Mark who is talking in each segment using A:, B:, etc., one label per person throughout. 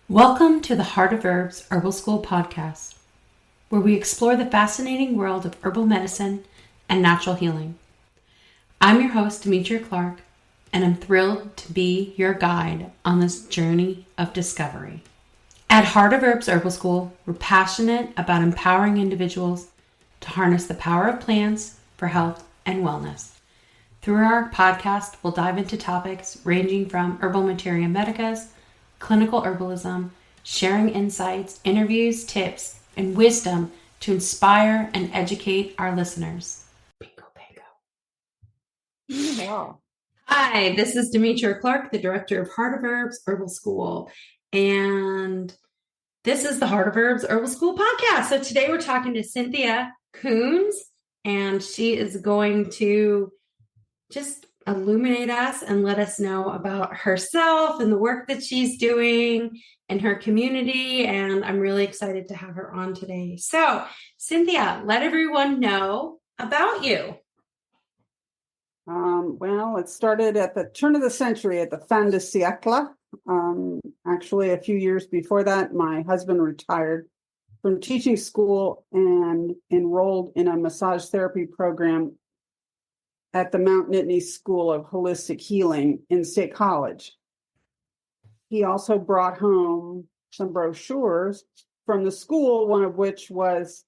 A: Welcome to the Heart of Herbs Herbal School podcast, where we explore the fascinating world of herbal medicine and natural healing. I'm your host, Demetria Clark, and I'm thrilled to be your guide on this journey of discovery. At Heart of Herbs Herbal School, we're passionate about empowering individuals to harness the power of plants for health and wellness. Through our podcast, we'll dive into topics ranging from herbal materia medicas, clinical herbalism, sharing insights, interviews, tips, and wisdom to inspire and educate our listeners. Bingo, bingo.
B: Wow.
A: Hi, this is Demetria Clark, the director of Heart of Herbs Herbal School. And this is the Heart of Herbs Herbal School podcast. So today we're talking to Cynthia Coons, and she is going to just illuminate us and let us know about herself and the work that she's doing in her community. And I'm really excited to have her on today. So, Cynthia, let everyone know about you.
B: Well, it started at the turn of the century at the fin de siècle. Actually, a few years before that, my husband retired from teaching school and enrolled in a massage therapy program at the Mount Nittany School of Holistic Healing in State College. He also brought home some brochures from the school, one of which was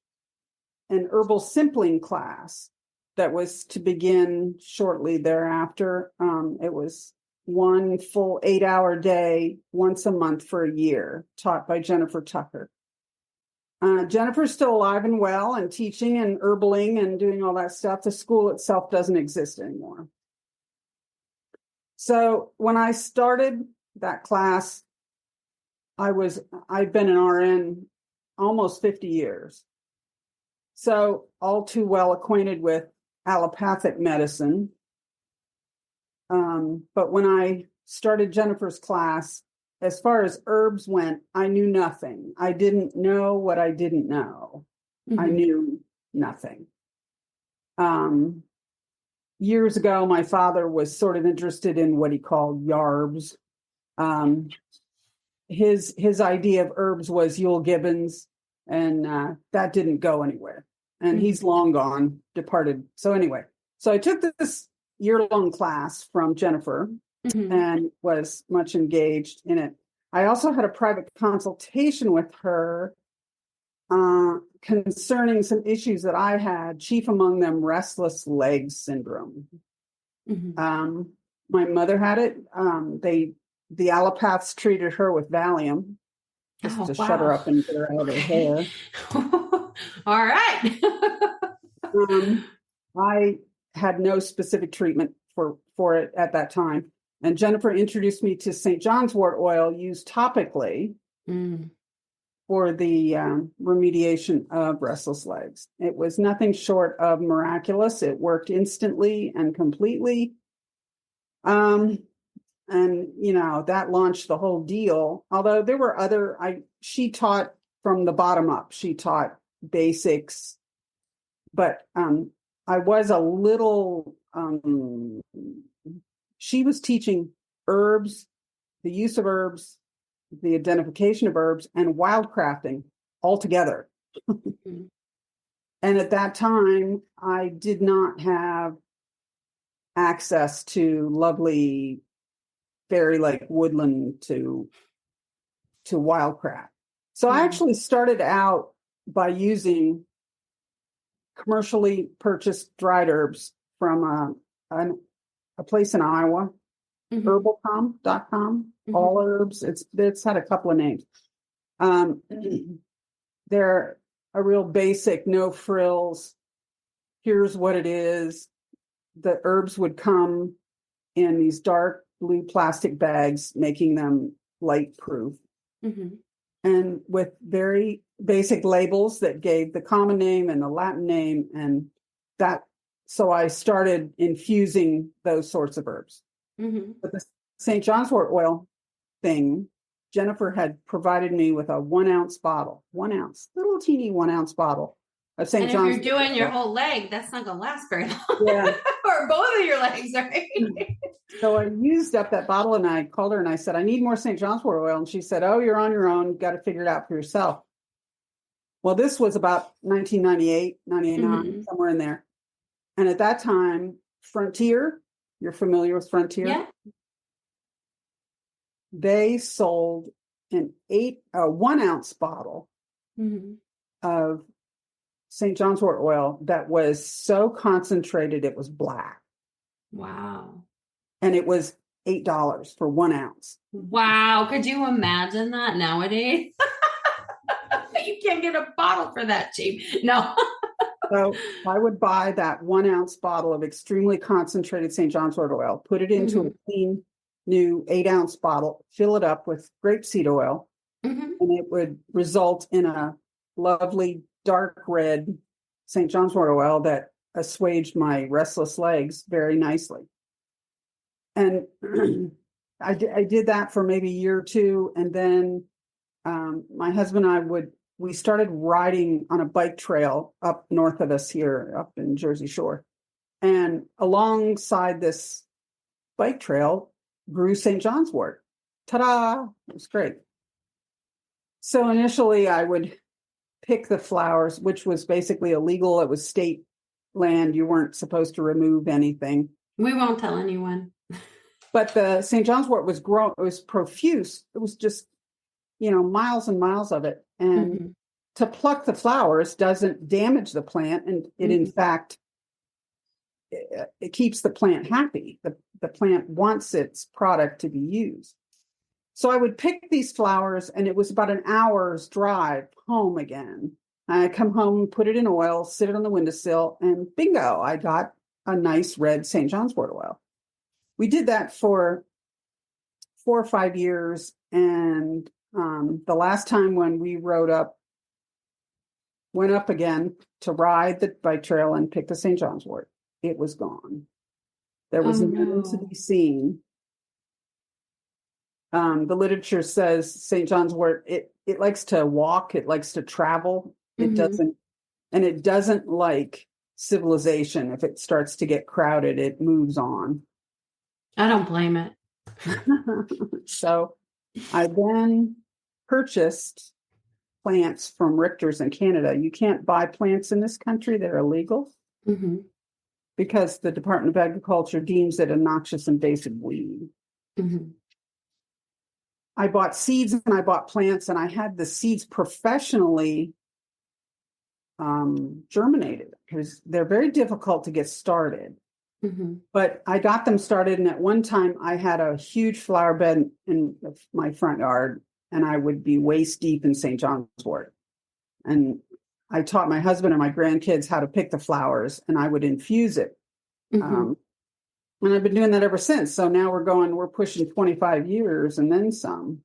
B: an herbal simpling class that was to begin shortly thereafter. It was one full 8-hour day, once a month for a year, taught by Jennifer Tucker. Jennifer's still alive and well and teaching and herbaling and doing all that stuff. The school itself doesn't exist anymore. So when I started that class, I'd been an RN almost 50 years. So all too well acquainted with allopathic medicine. But when I started Jennifer's class, as far as herbs went, I knew nothing. I didn't know what I didn't know.
A: Mm-hmm.
B: I knew nothing. Years ago, my father was sort of interested in what he called yarbs. His idea of herbs was Yule Gibbons, and that didn't go anywhere. And he's long gone, departed. So anyway, so I took this year-long class from Jennifer and was much engaged in it. I also had a private consultation with her concerning some issues that I had, chief among them restless leg syndrome. My mother had it. The allopaths treated her with Valium just to shut her up and get her out of her hair.
A: All right.
B: I had no specific treatment for it at that time. And Jennifer introduced me to St. John's wort oil used topically for the remediation of restless legs. It was nothing short of miraculous. It worked instantly and completely. And, that launched the whole deal. Although there were she taught from the bottom up. She taught basics, but I was a little, she was teaching herbs, the use of herbs, the identification of herbs, and wildcrafting all together. And at that time, I did not have access to lovely fairy-like woodland to wildcraft. So I actually started out by using commercially purchased dried herbs from a place in Iowa, herbalcom.com, all herbs. It's had a couple of names. They're a real basic, no frills. Here's what it is. The herbs would come in these dark blue plastic bags, making them light proof. And with very basic labels that gave the common name and the Latin name, and that. So I started infusing those sorts of herbs. But the St. John's wort oil thing, Jennifer had provided me with a 1 ounce bottle, 1 ounce, little teeny 1 ounce bottle of
A: And
B: St.
A: if
B: John's
A: you're doing your
B: wort.
A: whole leg, that's not going to last very long.
B: Yeah.
A: Or both of your legs, right?
B: So I used up that bottle and I called her and I said, I need more St. John's wort oil. And she said, oh, you're on your own. Got to figure it out for yourself. Well, this was about 1998, 99, somewhere in there. And at that time, Frontier, you're familiar with Frontier?
A: Yeah.
B: They sold an 1 ounce bottle of St. John's wort oil that was so concentrated it was black.
A: Wow.
B: And it was $8 for 1 ounce.
A: Wow. Could you imagine that nowadays? You can't get a bottle for that cheap. No.
B: So I would buy that 1 ounce bottle of extremely concentrated St. John's wort oil, put it into a clean new 8 ounce bottle, fill it up with grapeseed oil, and it would result in a lovely dark red St. John's wort oil that assuaged my restless legs very nicely. And I did that for maybe a year or two. And then my husband and I we started riding on a bike trail up north of us here, up in Jersey Shore. And alongside this bike trail grew St. John's wort. Ta-da! It was great. So initially I would pick the flowers, which was basically illegal. It was state land. You weren't supposed to remove anything.
A: We won't tell anyone.
B: But the St. John's wort was grown, it was profuse. It was just, miles and miles of it. And to pluck the flowers doesn't damage the plant. And it, in fact, it keeps the plant happy. The plant wants its product to be used. So I would pick these flowers, and it was about an hour's drive home again. I come home, put it in oil, sit it on the windowsill, and bingo, I got a nice red St. John's wort oil. We did that for 4 or 5 years. And the last time when we went up again to ride the bike trail and pick the St. John's wort, it was gone. There was none to be seen. The literature says St. John's wort, it likes to walk, it likes to travel. It doesn't like civilization. If it starts to get crowded, it moves on.
A: I don't blame it.
B: So I then purchased plants from Richter's in Canada. You can't buy plants in this country. They're illegal because the Department of Agriculture deems it a noxious invasive weed. I bought seeds and I bought plants, and I had the seeds professionally germinated because they're very difficult to get started. But I got them started, and at one time I had a huge flower bed in my front yard, and I would be waist deep in St. John's wort. And I taught my husband and my grandkids how to pick the flowers, and I would infuse it. And I've been doing that ever since. So now we're pushing 25 years and then some.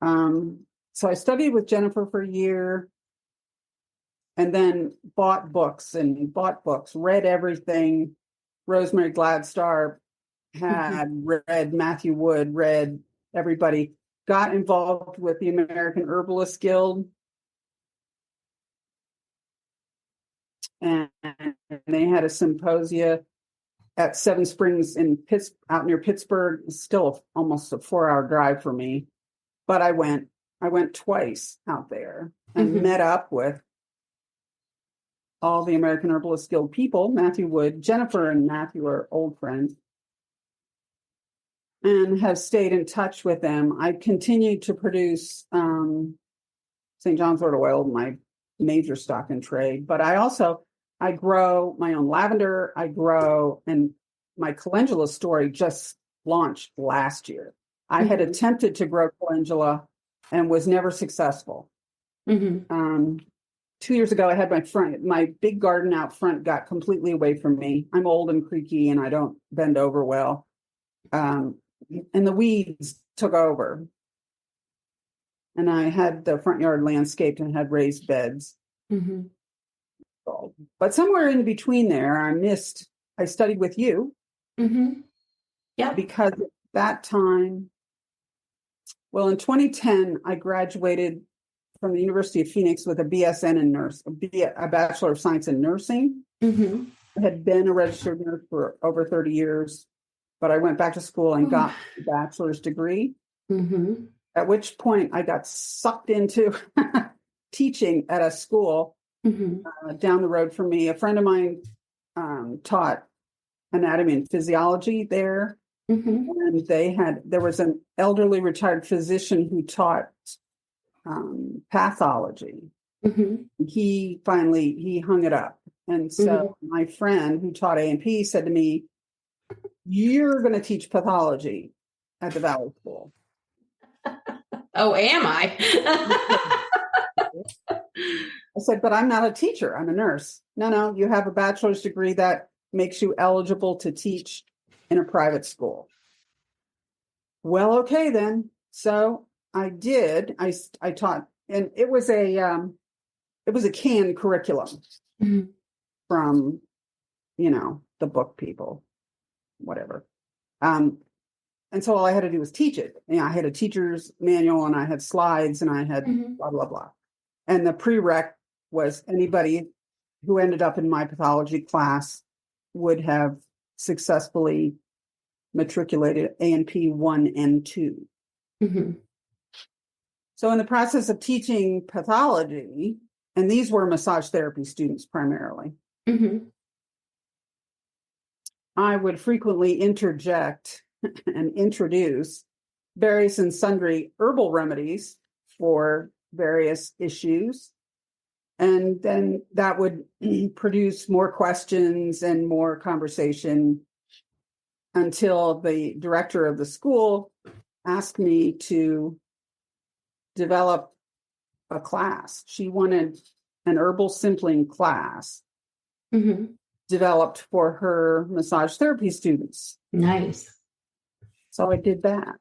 B: So I studied with Jennifer for a year, and then bought books, read everything. Rosemary Gladstar had read Matthew Wood, read everybody, got involved with the American Herbalist Guild. And they had a symposia at Seven Springs out near Pittsburgh. It's still almost a 4-hour drive for me. But I went twice out there and met up with all the American Herbalist Guild people. Matthew Wood, Jennifer and Matthew are old friends, and have stayed in touch with them. I continued to produce St. John's wort oil, my major stock in trade, but I grow my own lavender. And my calendula story just launched last year. I had attempted to grow calendula and was never successful. 2 years ago, I had my big garden out front got completely away from me. I'm old and creaky, and I don't bend over well. And the weeds took over. And I had the front yard landscaped and had raised beds. But somewhere in between there, I studied with you.
A: Yeah.
B: Because at that time, well, in 2010, I graduated from the University of Phoenix with a BSN in a Bachelor of Science in Nursing.
A: Mm-hmm.
B: I had been a registered nurse for over 30 years, but I went back to school and got a bachelor's degree.
A: Mm-hmm.
B: At which point I got sucked into teaching at a school down the road from me. A friend of mine taught anatomy and physiology there.
A: Mm-hmm.
B: And there was an elderly retired physician who taught pathology.
A: Mm-hmm.
B: He hung it up. And so my friend who taught A&P said to me, "You're going to teach pathology at the Valley School."
A: Oh, am I?
B: I said, "But I'm not a teacher. I'm a nurse." No, you have a bachelor's degree that makes you eligible to teach in a private school. Well, okay then. So I did. I taught, and it was a canned curriculum from, the book people, whatever. And so all I had to do was teach it. I had a teacher's manual and I had slides and I had blah, blah, blah. And the prereq was anybody who ended up in my pathology class would have successfully matriculated A&P 1 and 2.
A: Mm-hmm.
B: So in the process of teaching pathology, and these were massage therapy students primarily, I would frequently interject and introduce various and sundry herbal remedies for various issues. And then that would produce more questions and more conversation until the director of the school asked me to develop a class. She wanted an herbal simpling class developed for her massage therapy students.
A: Nice.
B: So I did that.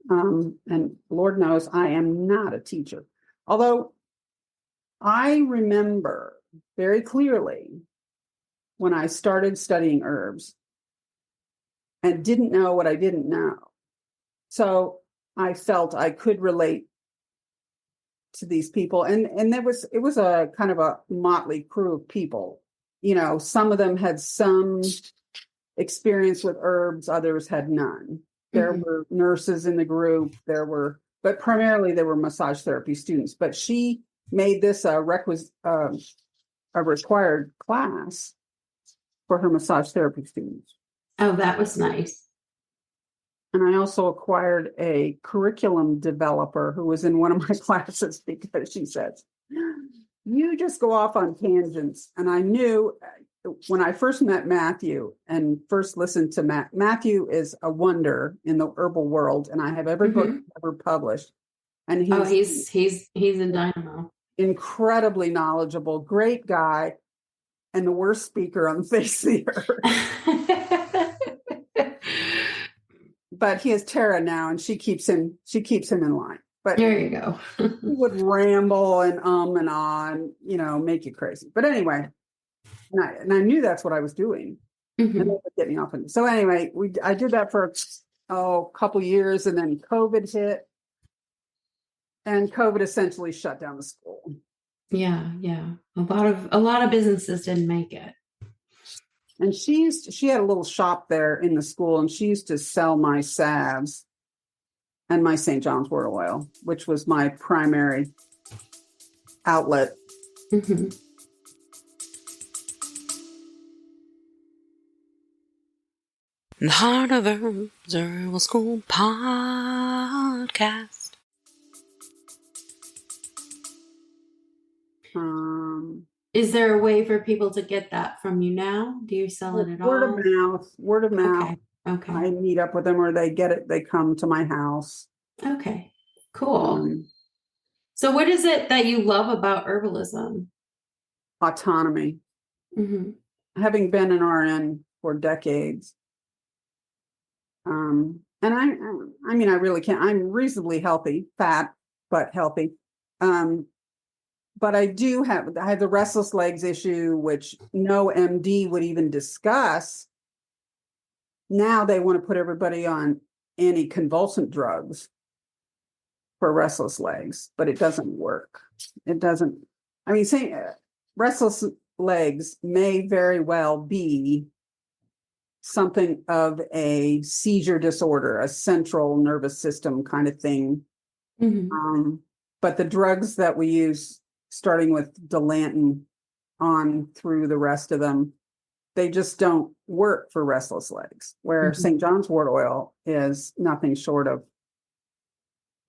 B: And Lord knows I am not a teacher. Although I remember very clearly when I started studying herbs and didn't know what I didn't know. So I felt I could relate to these people. And it was a kind of a motley crew of people. Some of them had some experience with herbs, others had none. There were nurses in the group, but primarily they were massage therapy students. But she made this a required class for her massage therapy students.
A: Oh, that was nice.
B: And I also acquired a curriculum developer who was in one of my classes because she says, "You just go off on tangents." And I knew when I first met Matthew and first listened to Matthew is a wonder in the herbal world. And I have every book ever published. And
A: he's a dynamo.
B: Incredibly knowledgeable, great guy, and the worst speaker on the face of the earth. But he has Tara now, and she keeps him in line. But
A: there you go.
B: he would ramble and on, make you crazy. But anyway, and I knew that's what I was doing. And they would get me off. So anyway, I did that for a couple years, and then COVID hit. And COVID essentially shut down the school.
A: Yeah. A lot of businesses didn't make it.
B: And she had a little shop there in the school, and she used to sell my salves and my St. John's wort oil, which was my primary outlet.
A: The Heart of Herbs Herbal School podcast. Is there a way for people to get that from you now? Do you sell it at all?
B: Word of mouth.
A: Okay.
B: I meet up with them, or they get it. They come to my house.
A: Okay, cool. So what is it that you love about herbalism?
B: Autonomy. Having been an RN for decades. And I really can't. I'm reasonably healthy, fat, but healthy. But I have the restless legs issue, which no MD would even discuss. Now they want to put everybody on anticonvulsant drugs for restless legs, but it doesn't work. It doesn't. I mean, saying restless legs may very well be something of a seizure disorder, a central nervous system kind of thing. But the drugs that we use, starting with Dilantin on through the rest of them, they just don't work for restless legs, where St. John's wort oil is nothing short of,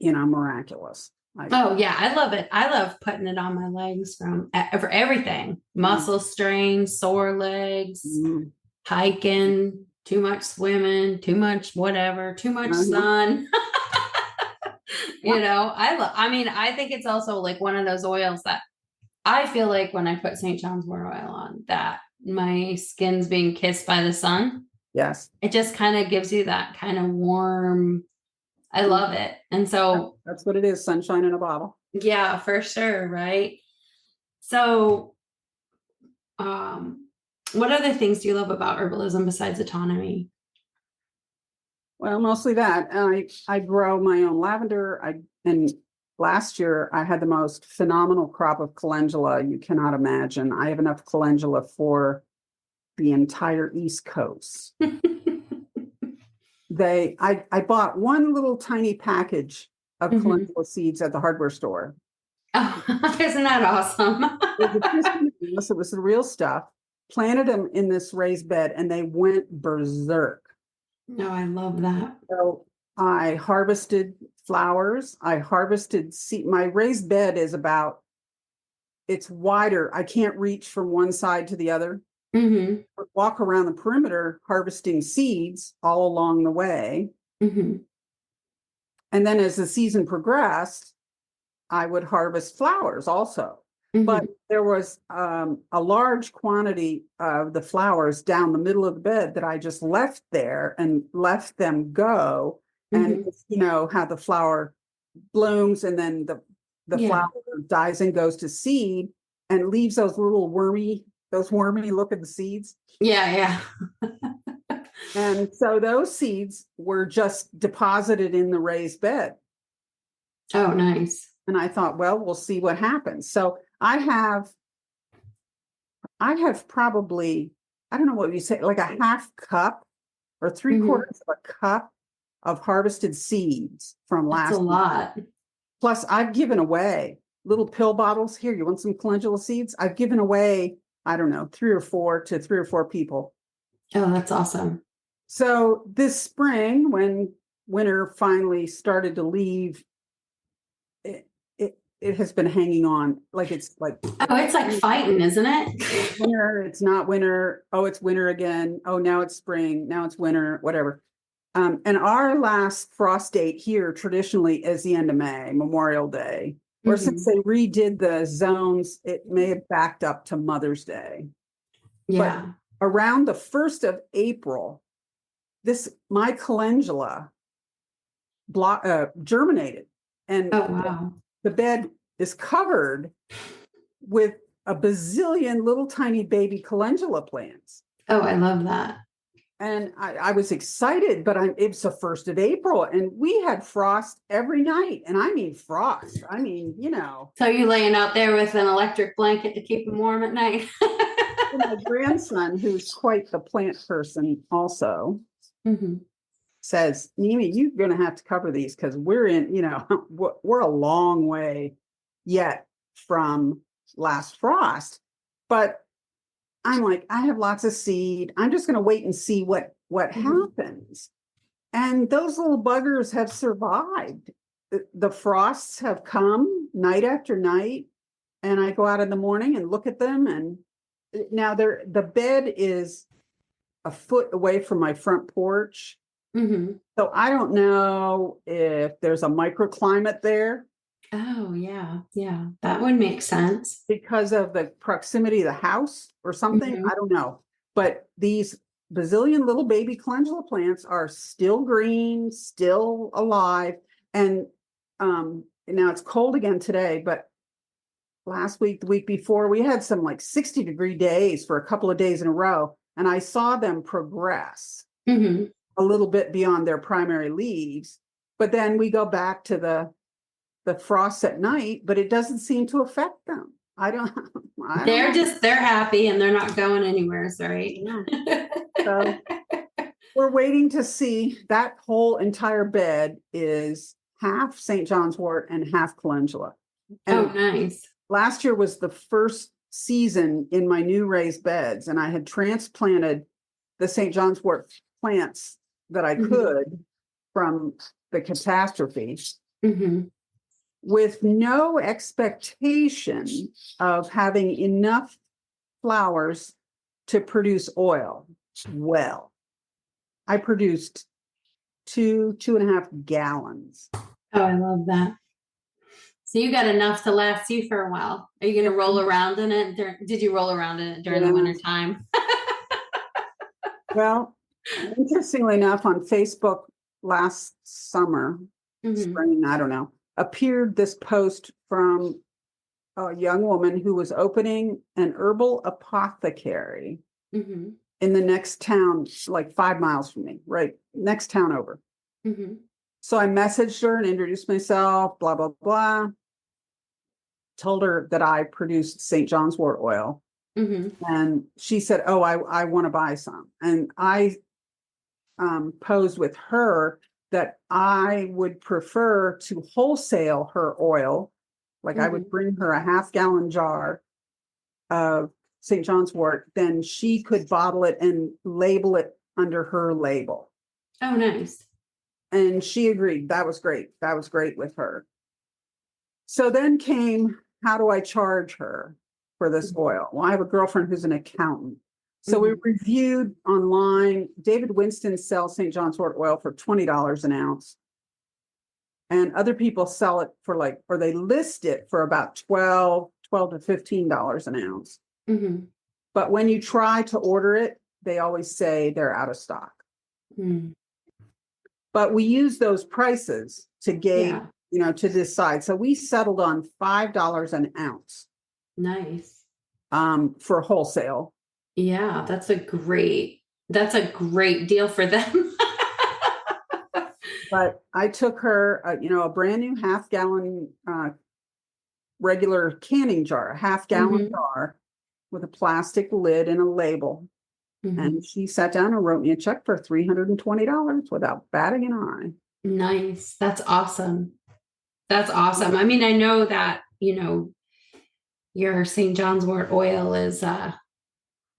B: miraculous.
A: Oh yeah, I love it. I love putting it on my legs for everything. Muscle strain, sore legs, hiking, too much swimming, too much whatever, too much sun. I think it's also like one of those oils that I feel like when I put St. John's wort oil on, that my skin's being kissed by the sun.
B: Yes.
A: It just kind of gives you that kind of warm, I love it. And so
B: that's what it is, sunshine in a bottle.
A: Yeah, for sure. Right. So, what other things do you love about herbalism besides autonomy?
B: Well, mostly that. I grow my own lavender. And last year I had the most phenomenal crop of calendula you cannot imagine. I have enough calendula for the entire East Coast. I bought one little tiny package of calendula seeds at the hardware store.
A: Oh, isn't that awesome?
B: It was the real stuff. Planted them in this raised bed and they went berserk.
A: No, I love that.
B: So I harvested flowers. I harvested seed. My raised bed is it's wider. I can't reach from one side to the other. Walk around the perimeter harvesting seeds all along the way. And then as the season progressed, I would harvest flowers also. But there was a large quantity of the flowers down the middle of the bed that I just left there and left them go. And how the flower blooms and then the flower dies and goes to seed and leaves those little wormy looking seeds.
A: Yeah.
B: And so those seeds were just deposited in the raised bed.
A: Oh, nice.
B: And I thought, well, we'll see what happens. So I have probably, I don't know what you say, like a half cup or 3/4 of a cup of harvested seeds from last
A: That's a lot.
B: Plus I've given away little pill bottles. Here, you want some calendula seeds? I've given away, I don't know, 3 or 4 people.
A: Oh, that's awesome.
B: So this spring, when winter finally started to leave, it has been hanging on it's like
A: fighting, isn't it?
B: Winter, it's not winter. Oh, it's winter again. Oh, now it's spring. Now it's winter, whatever. And our last frost date here traditionally is the end of May, Memorial Day. Or since they redid the zones, it may have backed up to Mother's Day.
A: Yeah.
B: But around the 1st of April, my calendula germinated. And
A: oh, wow.
B: The bed is covered with a bazillion little tiny baby calendula plants.
A: Oh, I love that.
B: And I was excited, but it's the 1st of April and we had frost every night. And I mean frost. I mean,
A: So you're laying out there with an electric blanket to keep them warm at night?
B: My grandson, who's quite the plant person also, says, Nimi, you're going to have to cover these because we're we're a long way yet from last frost. But I'm like, I have lots of seed. I'm just going to wait and see what happens. And those little buggers have survived. The frosts have come night after night. And I go out in the morning and look at them. And now the bed is a foot away from my front porch. So I don't know if there's a microclimate there.
A: Oh, yeah. Yeah. That would make sense.
B: Because of the proximity of the house or something. I don't know. But these bazillion little baby calendula plants are still green, still alive. And now it's cold again today, but last week, the week before, we had some 60-degree days for a couple of days in a row. And I saw them progress a little bit beyond their primary leaves. But then we go back to the the frosts at night, but it doesn't seem to affect them. I don't
A: They're
B: know.
A: they're happy and they're not going anywhere, right?
B: Yeah. So we're waiting to see. That whole entire bed is half St. John's wort and half calendula.
A: Oh,
B: And
A: nice.
B: last year was the first season in my new raised beds, and I had transplanted the St. John's wort plants that I could from the catastrophe with no expectation of having enough flowers to produce oil. Well, I produced 2.5 gallons.
A: Oh, I love that. So you got enough to last you for a while. Are you going to roll around in it? Did you roll around in it during the winter time?
B: Well, interestingly enough, on Facebook last summer, spring, I don't know, appeared this post from a young woman who was opening an herbal apothecary in the next town, like 5 miles from me, right? Next town over. So I messaged her and introduced myself, blah, blah, blah. Told her that I produced St. John's wort oil. And she said, oh, I want to buy some. And I posed with her that I would prefer to wholesale her oil. Like I would bring her a 1/2 gallon jar of St. John's wort, then she could bottle it and label it under her label.
A: Oh, nice.
B: And she agreed. That was great. That was great with her. So then came, how do I charge her for this oil? Well, I have a girlfriend who's an accountant. So we reviewed online. David Winston sells St. John's wort oil for $20 an ounce. And other people sell it for or they list it for about $12 to $15 an ounce. But when you try to order it, they always say they're out of stock. But we use those prices to gauge, to decide. So we settled on $5 an ounce.
A: Nice.
B: For wholesale.
A: Yeah, that's a great deal for them.
B: But I took her, a brand new 1/2 gallon regular canning jar, a 1/2 gallon jar with a plastic lid and a label. And she sat down and wrote me a check for $320 without batting an eye.
A: Nice. That's awesome. That's awesome. I mean, I know that, your St. John's wort oil is a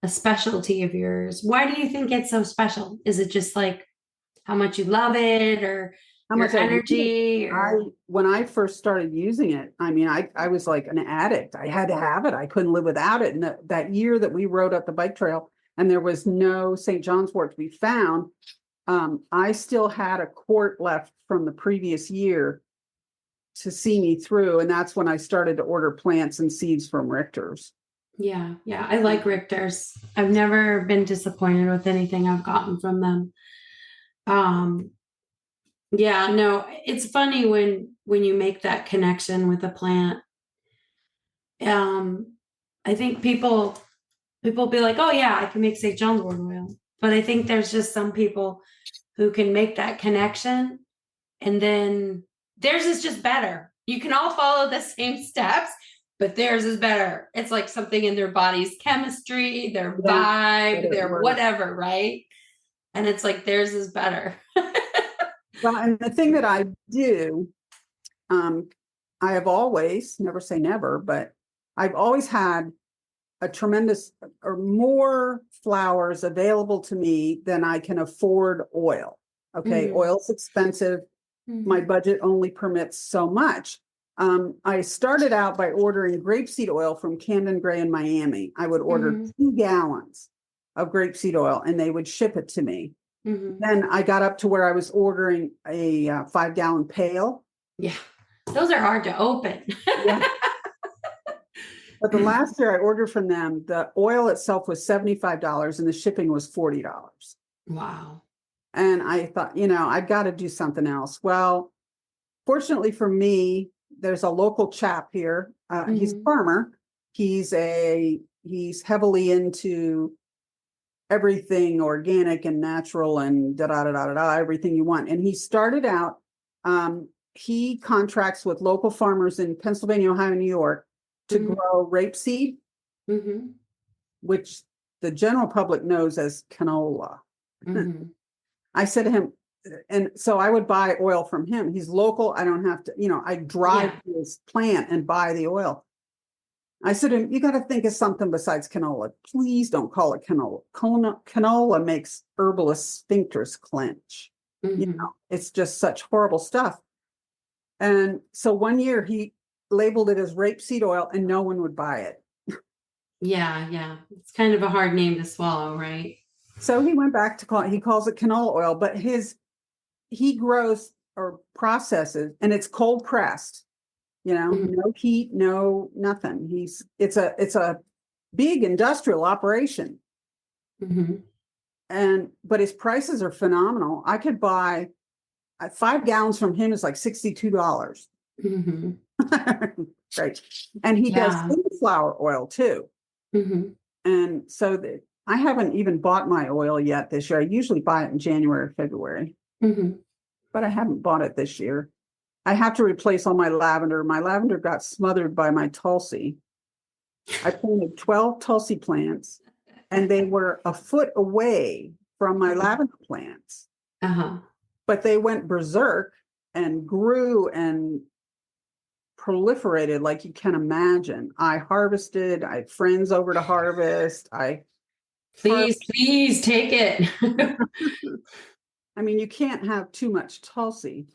A: specialty of yours. Why do you think it's so special? Is it just like how much you love it or how much energy?
B: When I first started using it, I mean, I was like an addict. I had to have it. I couldn't live without it. And that year that we rode up the bike trail and there was no St. John's wort to be found, I still had a quart left from the previous year to see me through. And that's when I started to order plants and seeds from Richter's.
A: Yeah. I like Richter's. I've never been disappointed with anything I've gotten from them. Yeah, no, it's funny when you make that connection with a plant. I think people be like, oh yeah, I can make St. John's wort oil. But I think there's just some people who can make that connection and then theirs is just better. You can all follow the same steps, but theirs is better. It's like something in their body's chemistry, their vibe, their whatever, right? And it's like theirs is better.
B: Well, and the thing that I do, I have always, never say never, but I've always had a tremendous or more flowers available to me than I can afford oil. Okay. Oil's expensive. My budget only permits so much. I started out by ordering grapeseed oil from Camden Gray in Miami. I would order 2 gallons of grapeseed oil and they would ship it to me. Then I got up to where I was ordering a 5 gallon pail.
A: Yeah. Those are hard to open.
B: Yeah. But the last year I ordered from them, the oil itself was $75 and the shipping was $40.
A: Wow.
B: And I thought, I've got to do something else. Well, fortunately for me, there's a local chap here. He's a farmer. He's heavily into everything organic and natural and everything you want. And he started out he contracts with local farmers in Pennsylvania, Ohio, and New York to grow rapeseed, which the general public knows as canola. I said to him, and so I would buy oil from him. He's local. I don't have to, I drive to his plant and buy the oil. I said to him, you got to think of something besides canola. Please don't call it canola. Canola makes herbalist sphincters clench. It's just such horrible stuff. And so one year he labeled it as rapeseed oil and no one would buy it.
A: Yeah. It's kind of a hard name to swallow, right?
B: So he went back to he calls it canola oil, but he grows or processes, and it's cold pressed, no heat, no nothing. It's a big industrial operation. But his prices are phenomenal. I could buy 5 gallons from him is like $62. Right. And he does sunflower oil too. And so I haven't even bought my oil yet this year. I usually buy it in January or February, but I haven't bought it this year. I have to replace all my lavender. My lavender got smothered by my Tulsi. I planted 12 Tulsi plants, and they were a foot away from my lavender plants. But they went berserk and grew and proliferated like you can imagine. I harvested. I had friends over to harvest.
A: Please take it.
B: I mean, you can't have too much Tulsi.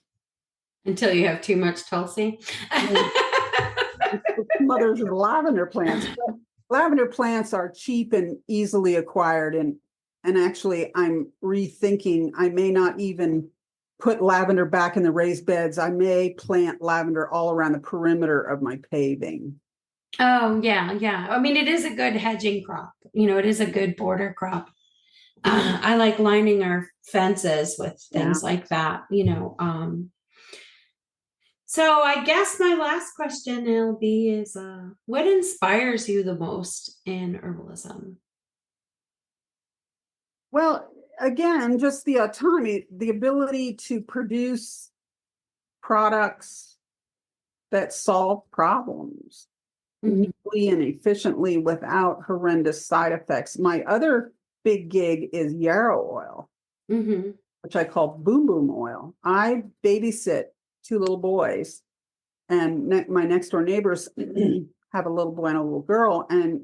A: Until you have too much Tulsi.
B: Mothers of lavender plants. But lavender plants are cheap and easily acquired. And actually, I'm rethinking, I may not even put lavender back in the raised beds. I may plant lavender all around the perimeter of my paving.
A: Oh, yeah. I mean, it is a good hedging crop. It is a good border crop. I like lining our fences with things like that, So I guess my last question, LB, is what inspires you the most in herbalism?
B: Well, again, just the autonomy, the ability to produce products that solve problems neatly and efficiently without horrendous side effects. My other big gig is yarrow oil, which I call boom boom oil. I babysit 2 little boys, and my next door neighbors have a little boy and a little girl, and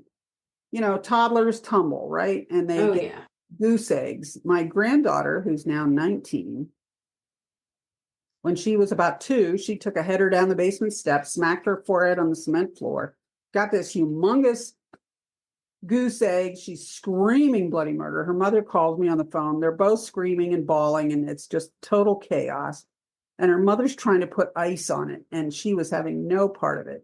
B: toddlers tumble, right? And they get goose eggs. My granddaughter, who's now 19, when she was about 2, she took a header down the basement steps, smacked her forehead on the cement floor, got this humongous goose egg. She's screaming bloody murder. Her mother calls me on the phone. They're both screaming and bawling, and it's just total chaos. And her mother's trying to put ice on it, and she was having no part of it.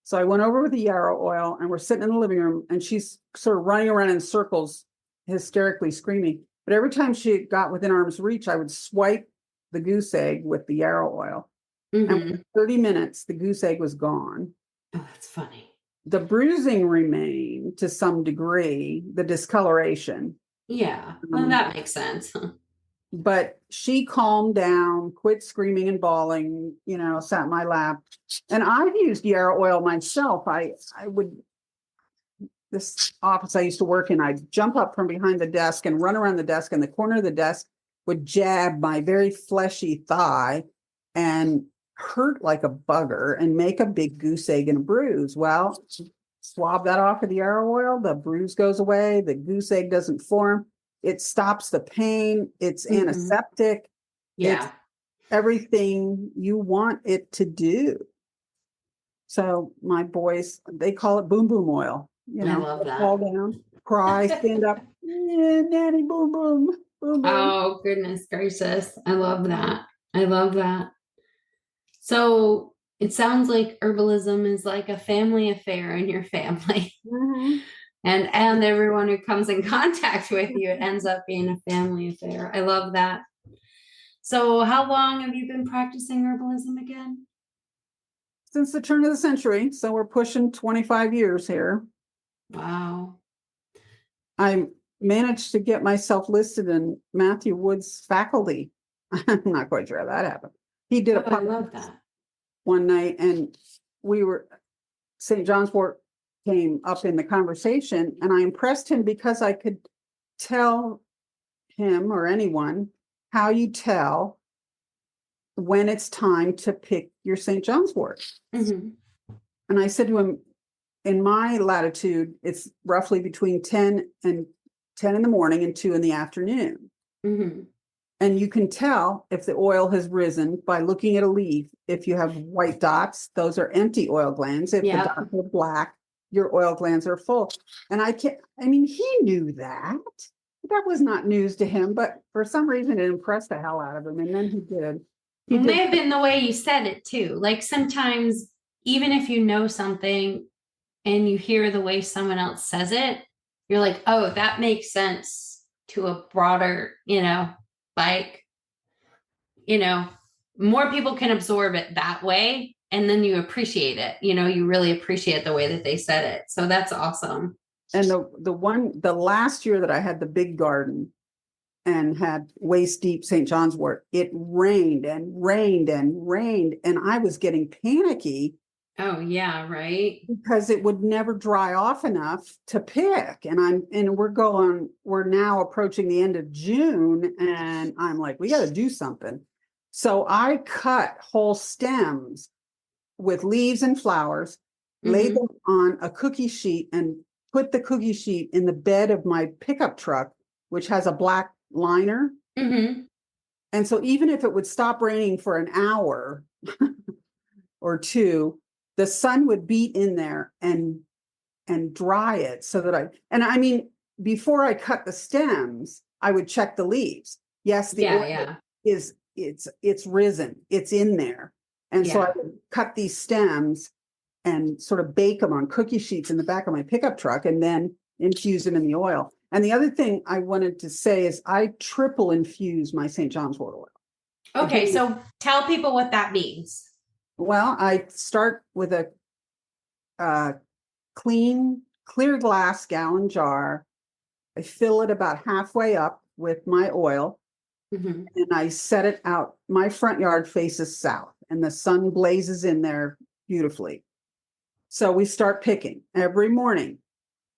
B: So I went over with the yarrow oil, and we're sitting in the living room, and she's sort of running around in circles, hysterically screaming. But every time she got within arm's reach, I would swipe the goose egg with the yarrow oil. And within 30 minutes, the goose egg was gone.
A: Oh, that's funny.
B: The bruising remained to some degree, the discoloration.
A: Yeah, well, that makes sense.
B: But she calmed down, quit screaming and bawling, sat in my lap. And I've used yarrow oil myself. This office I used to work in, I'd jump up from behind the desk and run around the desk, and the corner of the desk would jab my very fleshy thigh and hurt like a bugger and make a big goose egg and a bruise. Well, swab that off with the yarrow oil, the bruise goes away, the goose egg doesn't form. It stops the pain. It's antiseptic.
A: Yeah.
B: It's everything you want it to do. So my boys, they call it boom boom oil.
A: I love that.
B: Fall down, cry, stand up, daddy, boom boom, boom boom.
A: Oh, goodness gracious. I love that. So it sounds like herbalism is like a family affair in your family. And everyone who comes in contact with you, it ends up being a family affair. I love that. So how long have you been practicing herbalism again?
B: Since the turn of the century. So we're pushing 25 years here.
A: Wow.
B: I managed to get myself listed in Matthew Wood's faculty. I'm not quite sure how that happened. He did a
A: Oh, I
B: podcast
A: love that.
B: one night, and St. John's wort came up in the conversation, and I impressed him because I could tell him or anyone how you tell when it's time to pick your St. John's wort.
A: Mm-hmm.
B: And I said to him, in my latitude, it's roughly between 10 in the morning and 2 in the afternoon.
A: Mm-hmm.
B: And you can tell if the oil has risen by looking at a leaf. If you have white dots, those are empty oil glands. If the dots are black, your oil glands are full. And he knew that. That was not news to him, but for some reason it impressed the hell out of him. And then he did.
A: It may have been the way you said it too. Like sometimes, even if you know something and you hear the way someone else says it, you're like, oh, that makes sense to a broader, like, more people can absorb it that way. And then you appreciate it. You really appreciate the way that they said it. So that's awesome.
B: And the last year that I had the big garden and had waist deep St. John's wort, it rained and rained and rained. And I was getting panicky.
A: Oh yeah, right.
B: Because it would never dry off enough to pick. And we're now approaching the end of June, and I'm like, we got to do something. So I cut whole stems with leaves and flowers, laid them on a cookie sheet, and put the cookie sheet in the bed of my pickup truck, which has a black liner.
A: Mm-hmm.
B: And so even if it would stop raining for an hour or two, the sun would beat in there and dry it so that before I cut the stems, I would check the leaves. Yes, the oil it's risen, it's in there. And so I would cut these stems and sort of bake them on cookie sheets in the back of my pickup truck and then infuse them in the oil. And the other thing I wanted to say is I triple infuse my St. John's wort oil.
A: Okay, so tell people what that means.
B: Well, I start with a clean, clear glass gallon jar. I fill it about halfway up with my oil, and I set it out. My front yard faces south, and the sun blazes in there beautifully. So we start picking every morning.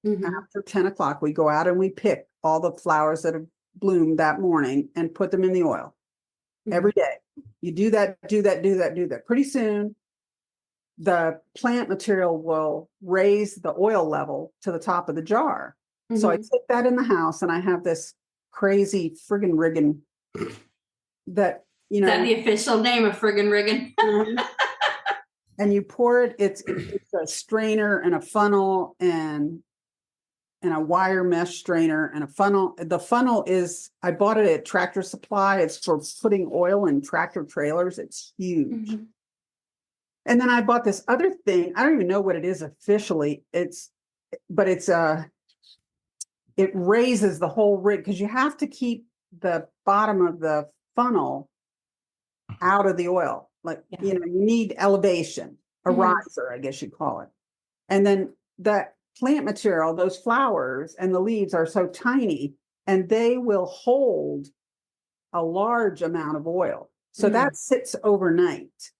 B: After 10 o'clock, we go out and we pick all the flowers that have bloomed that morning and put them in the oil every day. You do that. Pretty soon, the plant material will raise the oil level to the top of the jar. So I take that in the house, and I have this crazy friggin' riggin that,
A: Is that the official name of friggin' riggin?
B: And you pour it. It's a strainer and a funnel and a wire mesh strainer and a funnel. The funnel is, I bought it at Tractor Supply. It's for putting oil in tractor trailers. It's huge. And then I bought this other thing. I don't even know what it is officially. It raises the whole rig because you have to keep the bottom of the funnel out of the oil. You need elevation, a riser, I guess you'd call it. And then that plant material, those flowers and the leaves are so tiny, and they will hold a large amount of oil. So that sits overnight.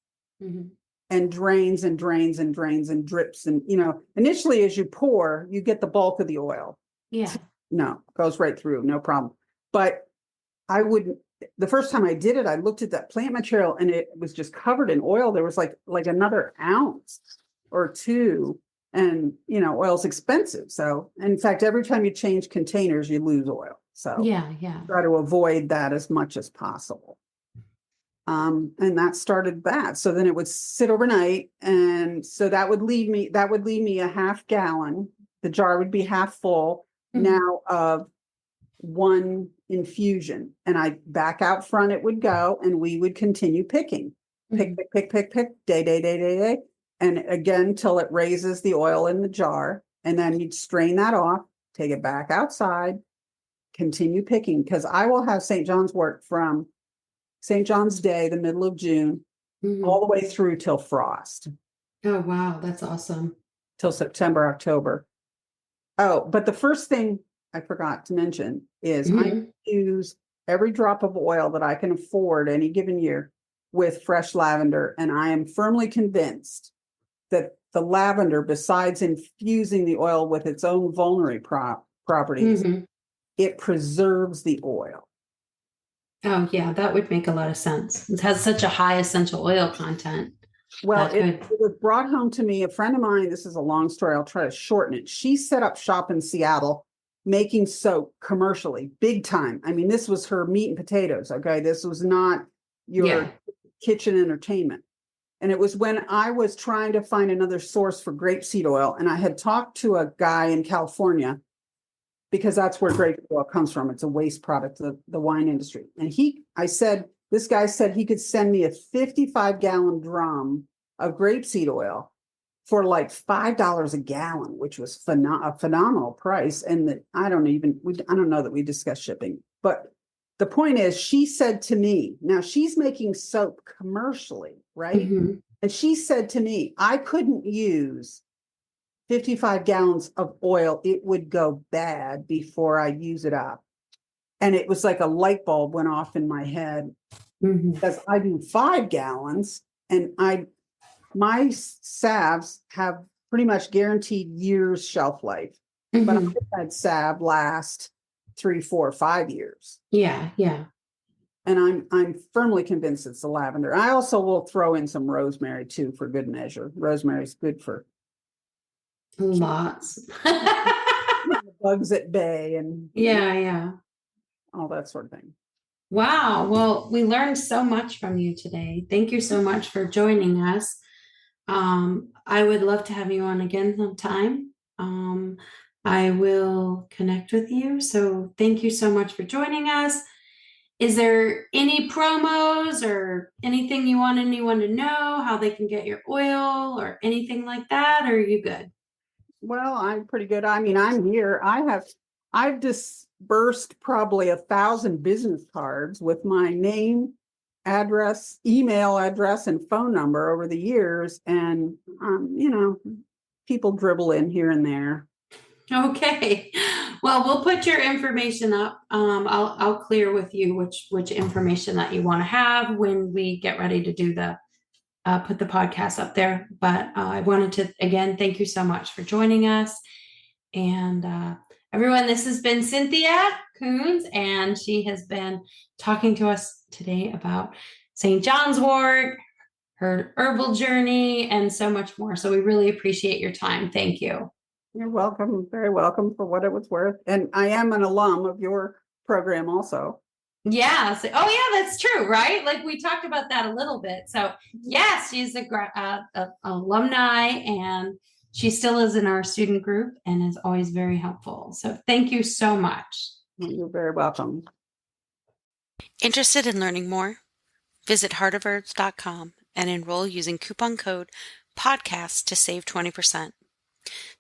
B: And drains and drains and drains and drips. And, initially as you pour, you get the bulk of the oil.
A: Yeah.
B: No, goes right through, no problem. But the first time I did it, I looked at that plant material and it was just covered in oil. There was like another ounce or two. And, oil's expensive. So in fact, every time you change containers, you lose oil. So try to avoid that as much as possible. And that started that. So then it would sit overnight. And so that would leave me a half gallon. The jar would be half full now of one infusion. And back out front it would go, and we would continue picking. Pick, day. And again, till it raises the oil in the jar. And then you'd strain that off, take it back outside, continue picking. Because I will have St. John's wort from St. John's Day, the middle of June, all the way through till frost.
A: Oh, wow. That's awesome.
B: Till September, October. Oh, but the first thing I forgot to mention is I use every drop of oil that I can afford any given year with fresh lavender. And I am firmly convinced that the lavender, besides infusing the oil with its own vulnerary properties, it preserves the oil.
A: Oh, yeah, that would make a lot of sense. It has such a high essential oil content.
B: Well, it was brought home to me. A friend of mine, this is a long story, I'll try to shorten it. She set up shop in Seattle making soap commercially, big time. I mean, this was her meat and potatoes, okay? This was not your kitchen entertainment. And it was when I was trying to find another source for grapeseed oil. And I had talked to a guy in California, because that's where grapeseed oil comes from. It's a waste product, the wine industry. And this guy said he could send me a 55-gallon drum of grapeseed oil for like $5 a gallon, which was a phenomenal price. And I don't know that we discussed shipping, but the point is, she said to me, now she's making soap commercially, right? And she said to me, I couldn't use 55 gallons of oil. It would go bad before I use it up. And it was like a light bulb went off in my head, because I do 5 gallons, and my salves have pretty much guaranteed years shelf life. But I've had salve last 3, 4, 5 years.
A: Yeah.
B: And I'm firmly convinced it's the lavender. I also will throw in some rosemary too, for good measure. Rosemary's good for
A: lots.
B: bugs at bay and all that sort of thing.
A: Wow. Well, we learned so much from you today. Thank you so much for joining us. I would love to have you on again sometime. I will connect with you. So thank you so much for joining us. Is there any promos or anything you want anyone to know, how they can get your oil or anything like that? Or are you good?
B: Well, I'm pretty good. I mean, I'm here. I've dispersed probably 1,000 business cards with my name, address, email address, and phone number over the years. And, people dribble in here and there.
A: Okay. Well, we'll put your information up. I'll clear with you which information that you want to have when we get ready to do put the podcast up there. But I wanted to, again, thank you so much for joining us. And everyone, this has been Cynthia Coons, and she has been talking to us today about St. John's Wort, her herbal journey, and so much more. So we really appreciate your time. Thank you.
B: You're welcome. Very welcome, for what it was worth. And I am an alum of your program also.
A: Yeah. So, oh, yeah, that's true, right? Like we talked about that a little bit. So, yes, she's a alumni, and she still is in our student group and is always very helpful. So, thank you so much.
B: You're very welcome.
C: Interested in learning more? Visit heartofherbs.com and enroll using coupon code PODCAST to save 20%.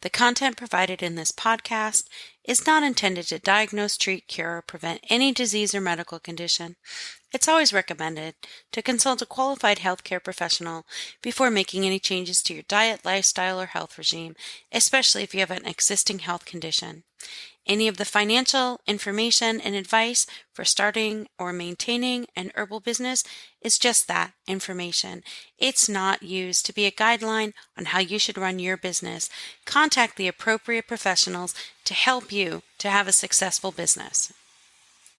C: The content provided in this podcast is not intended to diagnose, treat, cure, or prevent any disease or medical condition. It's always recommended to consult a qualified healthcare professional before making any changes to your diet, lifestyle, or health regime, especially if you have an existing health condition. Any of the financial information and advice for starting or maintaining an herbal business is just that, information. It's not used to be a guideline on how you should run your business. Contact the appropriate professionals to help you to have a successful business.